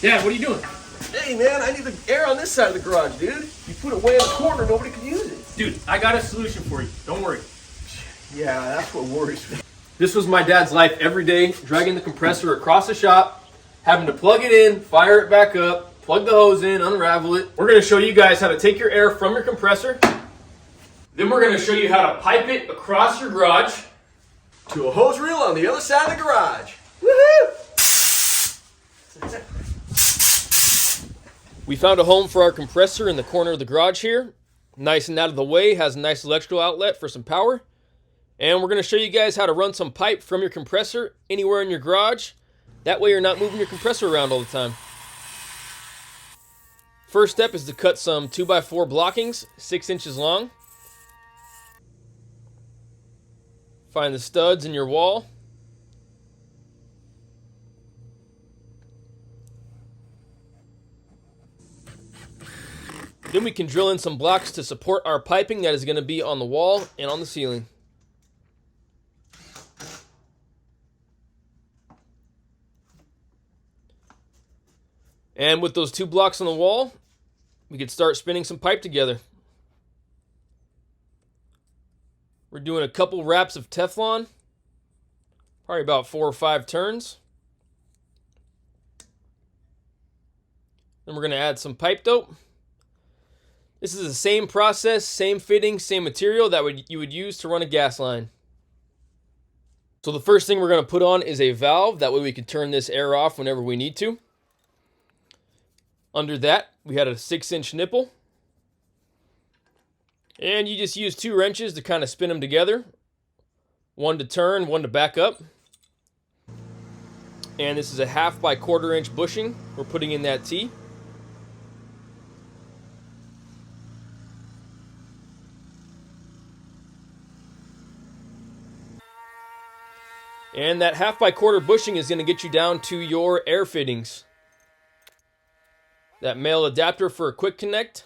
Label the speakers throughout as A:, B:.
A: Dad, what are you doing?
B: Hey man, I need the air on this side of the garage, dude. You put it way in the corner, nobody can use it.
A: Dude, I got a solution for you. Don't worry.
B: Yeah, that's what worries me.
A: This was my dad's life every day, dragging the compressor across the shop, having to plug it in, fire it back up, plug the hose in, unravel it. We're going to show you guys how to take your air from your compressor. Then we're going to show you how to pipe it across your garage
B: To a hose reel on the other side of the garage.
A: Woohoo! We found a home for our compressor in the corner of the garage here. Nice and out of the way, has a nice electrical outlet for some power. And we're going to show you guys how to run some pipe from your compressor anywhere in your garage. That way you're not moving your compressor around all the time. First step is to cut some 2x4 blockings, 6 inches long. Find the studs in your wall. Then we can drill in some blocks to support our piping that is going to be on the wall and on the ceiling. And with those 2 blocks on the wall, we could start spinning some pipe together. We're doing a couple wraps of Teflon, probably about 4 or 5 turns. Then we're going to add some pipe dope. This is the same process, same fitting, same material that you would use to run a gas line. So the first thing we're going to put on is a valve. That way we can turn this air off whenever we need to. Under that, we had a 6-inch nipple. And you just use 2 wrenches to kind of spin them together. One to turn, one to back up. And this is a 1/2 by 1/4 inch bushing. We're putting in that T. And that 1/2 by 1/4 bushing is going to get you down to your air fittings. That male adapter for a quick connect.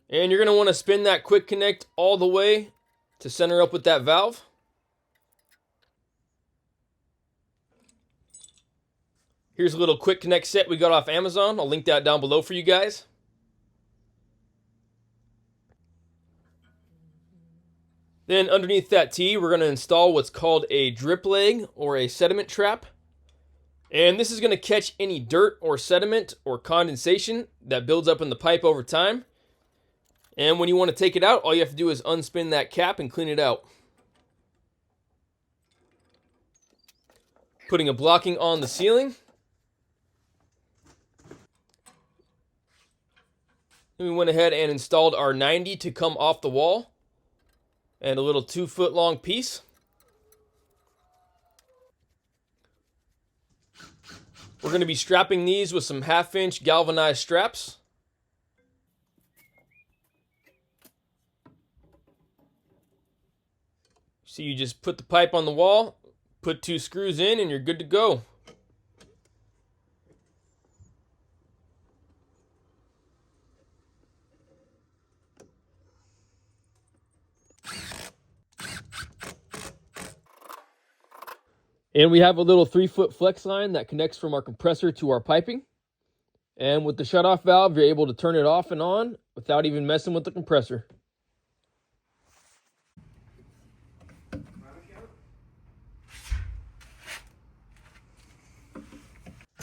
A: And you're going to want to spin that quick connect all the way to center up with that valve. Here's a little quick connect set we got off Amazon. I'll link that down below for you guys. Then underneath that T, we're going to install what's called a drip leg or a sediment trap. And this is going to catch any dirt or sediment or condensation that builds up in the pipe over time. And when you want to take it out, all you have to do is unspin that cap and clean it out. Putting a blocking on the ceiling. Then we went ahead and installed our 90 to come off the wall. And a little 2-foot long piece. We're going to be strapping these with some 1/2 inch galvanized straps. So you just put the pipe on the wall, put 2 screws in, and you're good to go. And we have a little 3-foot flex line that connects from our compressor to our piping. And with the shutoff valve, you're able to turn it off and on without even messing with the compressor.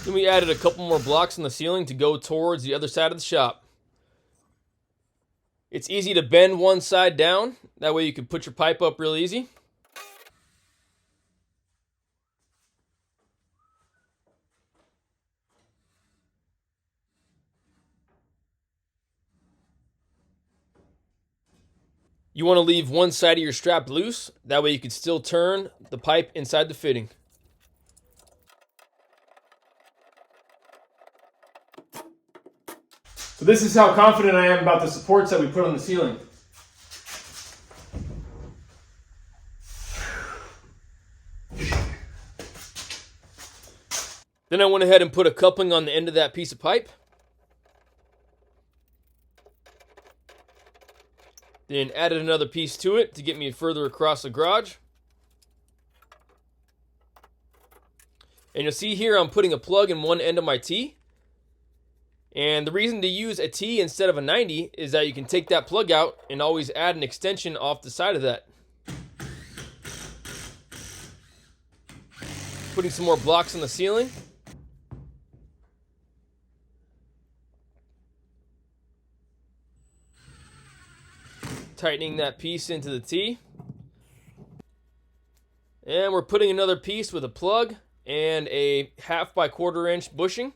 A: Then we added a couple more blocks on the ceiling to go towards the other side of the shop. It's easy to bend one side down. That way you can put your pipe up real easy. You want to leave one side of your strap loose. That way you can still turn the pipe inside the fitting. So this is how confident I am about the supports that we put on the ceiling. Then I went ahead and put a coupling on the end of that piece of pipe. Then added another piece to it to get me further across the garage. And you'll see here I'm putting a plug in one end of my T. And the reason to use a T instead of a 90 is that you can take that plug out and always add an extension off the side of that. Putting some more blocks on the ceiling. Tightening that piece into the T. And we're putting another piece with a plug and a 1/2 by 1/4 inch bushing.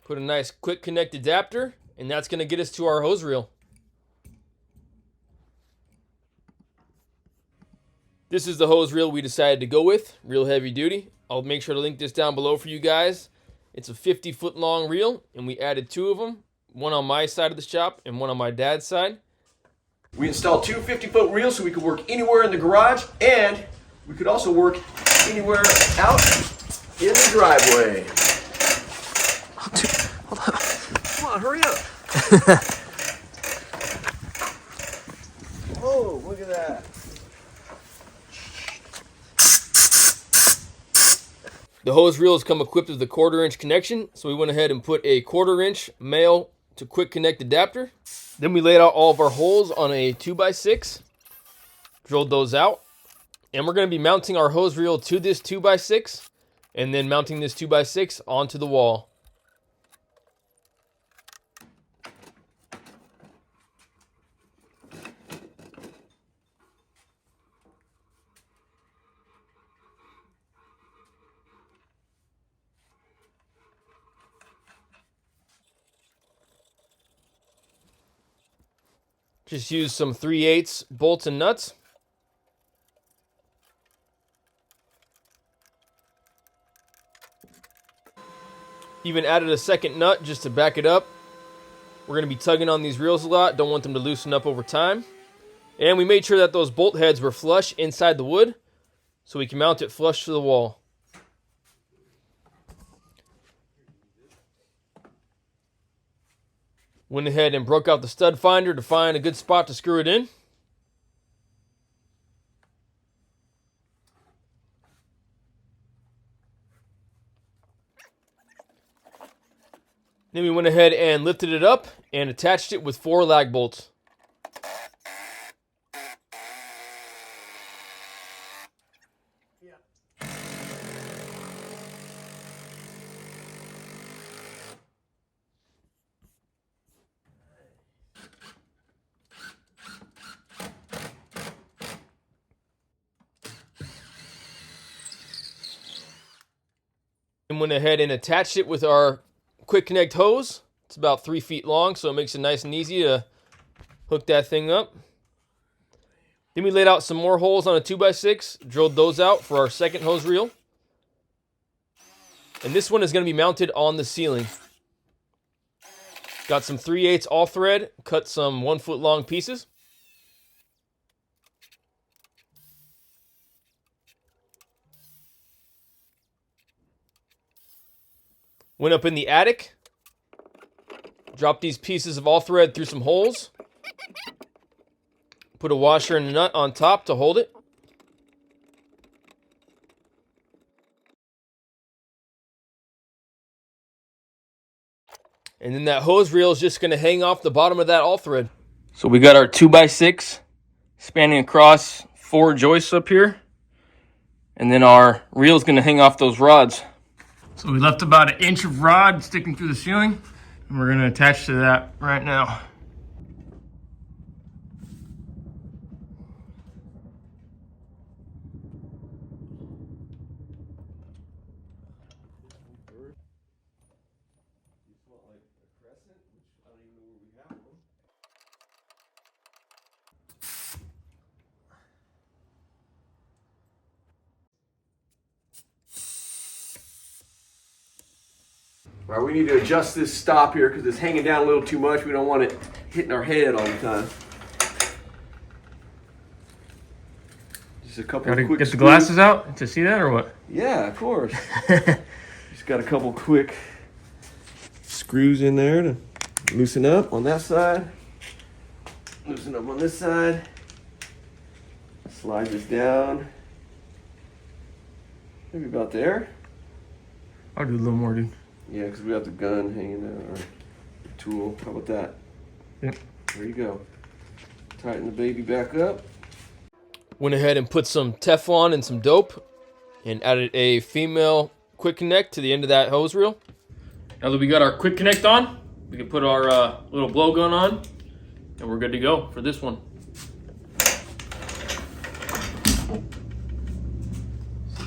A: Put a nice quick connect adapter, and that's going to get us to our hose reel. This is the hose reel we decided to go with, real heavy duty. I'll make sure to link this down below for you guys. It's a 50-foot long reel, and we added 2 of them, one on my side of the shop and one on my dad's side.
B: We installed 2 50-foot reels so we could work anywhere in the garage, and we could also work anywhere out in the driveway.
C: Hold on.
B: Come on, hurry up. Oh, look at that.
A: The hose reels come equipped with a 1/4 inch connection, so we went ahead and put a 1/4 inch male to quick connect adapter. Then we laid out all of our holes on a 2x6, drilled those out, and we're going to be mounting our hose reel to this 2x6 and then mounting this 2x6 onto the wall. Just use some 3/8 bolts and nuts. Even added a second nut just to back it up. We're going to be tugging on these reels a lot. Don't want them to loosen up over time. And we made sure that those bolt heads were flush inside the wood so we can mount it flush to the wall. Went ahead and broke out the stud finder to find a good spot to screw it in. Then we went ahead and lifted it up and attached it with 4 lag bolts. And went ahead and attached it with our quick connect hose. It's about 3 feet long, so it makes it nice and easy to hook that thing up. Then we laid out some more holes on a 2x6, drilled those out for our second hose reel. And this one is going to be mounted on the ceiling. Got some 3/8 all thread, cut some 1 foot long pieces. Went up in the attic, dropped these pieces of all thread through some holes, put a washer and a nut on top to hold it. And then that hose reel is just going to hang off the bottom of that all thread. So we got our 2x6 spanning across 4 joists up here. And then our reel is going to hang off those rods. So we left about 1 inch of rod sticking through the ceiling, and we're going to attach to that right now.
B: All right, we need to adjust this stop here because it's hanging down a little too much. We don't want it hitting our head all the time. Just a couple of quick
A: Get the
B: screws.
A: glasses out to see that, or what?
B: Yeah, of course. Just got a couple quick screws in there to Loosen up on that side. Loosen up on this side. Slide this down. Maybe about there.
A: I'll do a little more, dude.
B: Yeah, because we have the gun hanging there, or the tool. How about that?
A: Yep.
B: There you go. Tighten the baby back up.
A: Went ahead and put some Teflon and some dope and added a female quick connect to the end of that hose reel. Now that we got our quick connect on, we can put our little blowgun on and we're good to go for this one.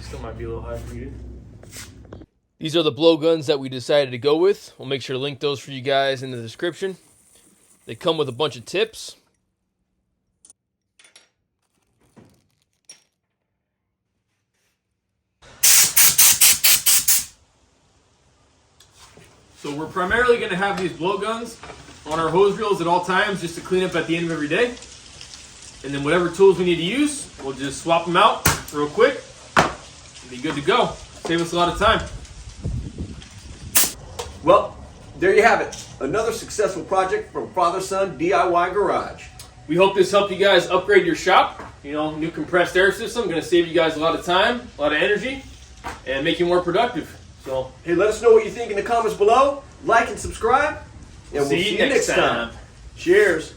A: Still might be a little high for you. These are the blowguns that we decided to go with. We'll make sure to link those for you guys in the description. They come with a bunch of tips. So we're primarily going to have these blowguns on our hose reels at all times just to clean up at the end of every day. And then whatever tools we need to use, we'll just swap them out real quick and be good to go. Save us a lot of time.
B: Well, there you have it. Another successful project from Father-Son DIY Garage.
A: We hope this helped you guys upgrade your shop. You know, new compressed air system, going to save you guys a lot of time, a lot of energy, and make you more productive. So,
B: hey, let us know what you think in the comments below. Like and subscribe. And we'll see you next time. Cheers.